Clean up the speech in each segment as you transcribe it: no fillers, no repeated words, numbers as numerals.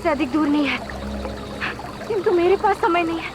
से अधिक दूर नहीं है, किंतु मेरे पास समय नहीं है।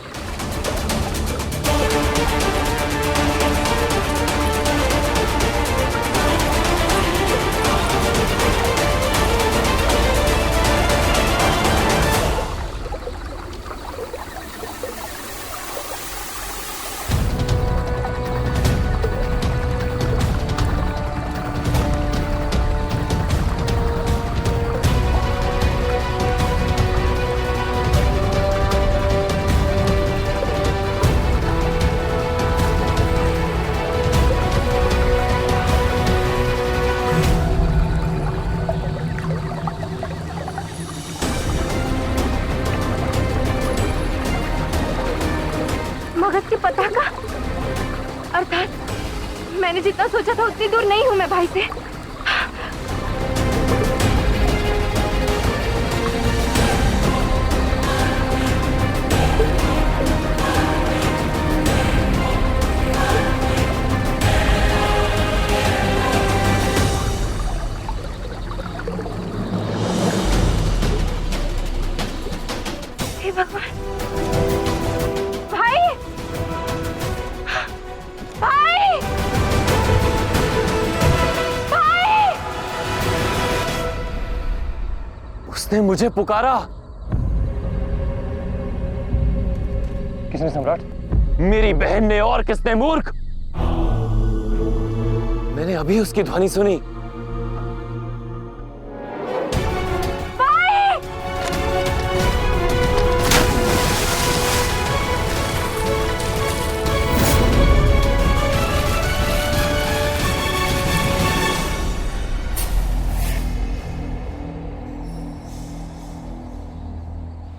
मगध की पताका, अर्थात मैंने जितना सोचा था उतनी दूर नहीं हूं मैं भाई से। हे भगवान, भाई, भाई, भाई! उसने मुझे पुकारा। किसने सम्राट? मेरी बहन ने, और किसने मूर्ख? मैंने अभी उसकी ध्वनि सुनी।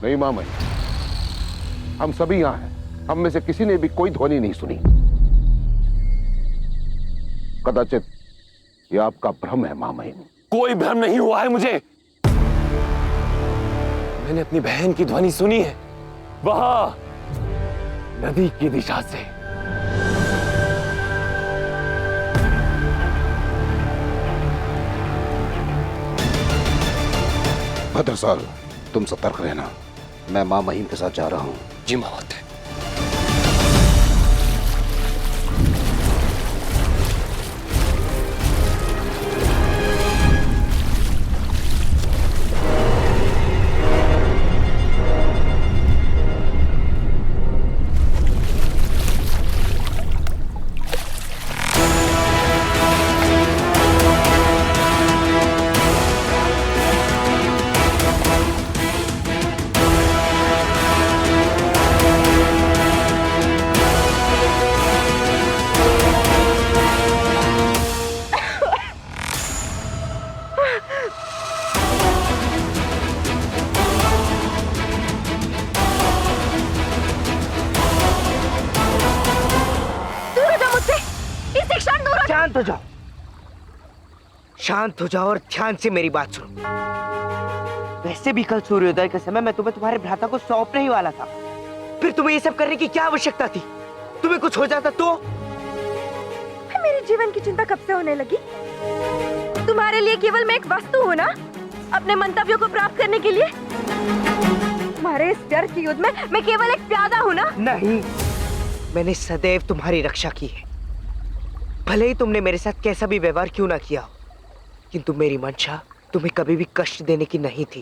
नहीं मामई, हम सभी यहां हैं। हम में से किसी ने भी कोई ध्वनि नहीं सुनी। कदाचित यह आपका भ्रम है मामई। कोई भ्रम नहीं हुआ है मुझे। मैंने अपनी बहन की ध्वनि सुनी है, वहां नदी की दिशा से। भद्रसाल, तुम सतर्क रहना। मैं मां महिम के साथ जा रहा हूं। जी महावत। शांत हो जाओ, शांत हो जाओ और ध्यान से मेरी बात सुनो। वैसे भी कल सूर्योदय के समय मैं तुम्हें तुम्हारे भ्राता को सौंपने ही वाला था। फिर तुम्हें ये सब करने की क्या आवश्यकता थी? तुम्हें कुछ हो जाता तो? मेरे जीवन की चिंता कब से होने लगी? तुम्हारे लिए केवल मैं एक वस्तु हूँ ना, अपने मंतव्यों को प्राप्त करने के लिए? तुम्हारे इस व्यर्थ युद्ध में मैं केवल एक प्यादा हूँ ना? नहीं, मैंने सदैव तुम्हारी रक्षा की है। भले ही तुमने मेरे साथ कैसा भी व्यवहार क्यों ना किया हो, किंतु मेरी मंशा तुम्हें कभी भी कष्ट देने की नहीं थी।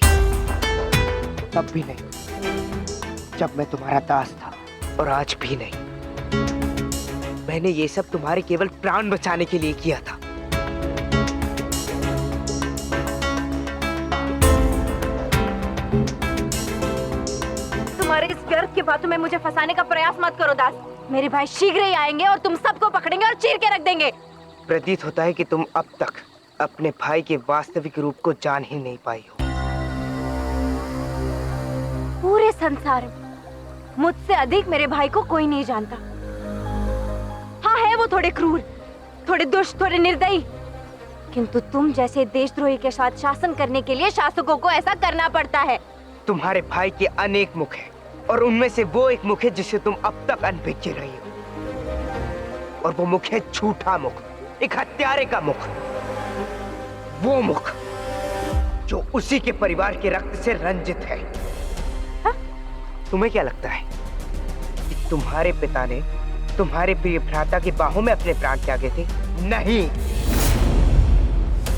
तब भी नहीं जब मैं तुम्हारा दास था, और आज भी नहीं। मैंने ये सब तुम्हारे केवल प्राण बचाने के लिए किया था। तुम्हारे इस व्यर्थ की बातों में मुझे फंसाने का प्रयास मत करो दास। मेरे भाई शीघ्र ही आएंगे और तुम सबको पकड़ेंगे और चीर के रख देंगे। प्रतीत होता है कि तुम अब तक अपने भाई के वास्तविक रूप को जान ही नहीं पाई हो। पूरे संसार में मुझसे अधिक मेरे भाई को कोई नहीं जानता। हाँ, है वो थोड़े क्रूर, थोड़े दुष्ट, थोड़े निर्दयी, किंतु तुम जैसे देशद्रोही के साथ शासन करने के लिए शासकों को ऐसा करना पड़ता है। तुम्हारे भाई के अनेक मुख हैं, और उनमें से वो एक मुख है जिससे तुम अब तक अनभिज्ञ रही हो, और वो मुख है झूठा मुख, एक हत्यारे का मुख। वो मुख जो उसी के परिवार के रक्त से रंजित है। हाँ? तुम्हें क्या लगता है कि तुम्हारे पिता ने तुम्हारे प्रिय भ्राता की बाहों में अपने प्राण त्यागे थे? नहीं,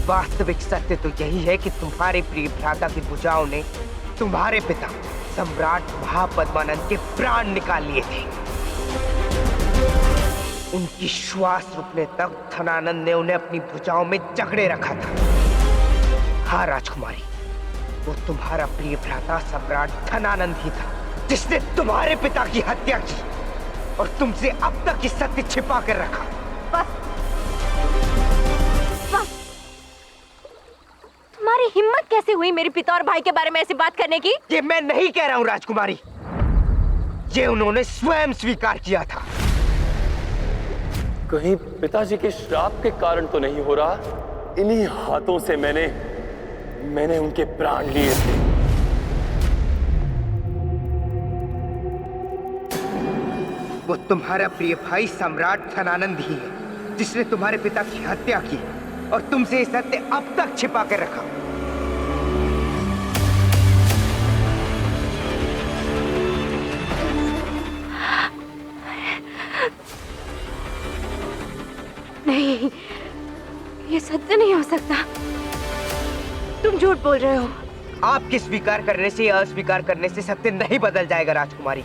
वास्तविक सत्य तो यही है कि तुम्हारे प्रिय भ्राता की भुजाओं ने तुम्हारे पिता सम्राट महापद्मानंद के प्राण निकाल लिए थे। उनकी श्वास रुकने तक धनानंद ने उन्हें अपनी भुजाओं में जकड़े रखा था। हाँ राजकुमारी, वो तुम्हारा प्रिय भ्राता सम्राट धनानंद ही था जिसने तुम्हारे पिता की हत्या की और तुमसे अब तक ये सत्य छिपा कर रखा। बस बस, तुम्हारी हिम्मत कैसे हुई मेरे पिता और भाई के बारे में ऐसी बात करने की? ये मैं नहीं कह रहा हूं राजकुमारी, ये उन्होंने स्वयं स्वीकार किया था। कहीं पिताजी के श्राप के कारण तो नहीं हो रहा? इन्हीं हाथों से मैंने उनके प्राण लिए थे। वो तुम्हारा प्रिय भाई सम्राट धनानंद ही है जिसने तुम्हारे पिता की हत्या की और तुमसे ये सत्य अब तक छिपा कर रखा। नहीं, ये सत्य नहीं हो सकता। तुम झूठ बोल रहे हो। आपके स्वीकार करने से या अस्वीकार करने से सत्य नहीं बदल जाएगा राजकुमारी।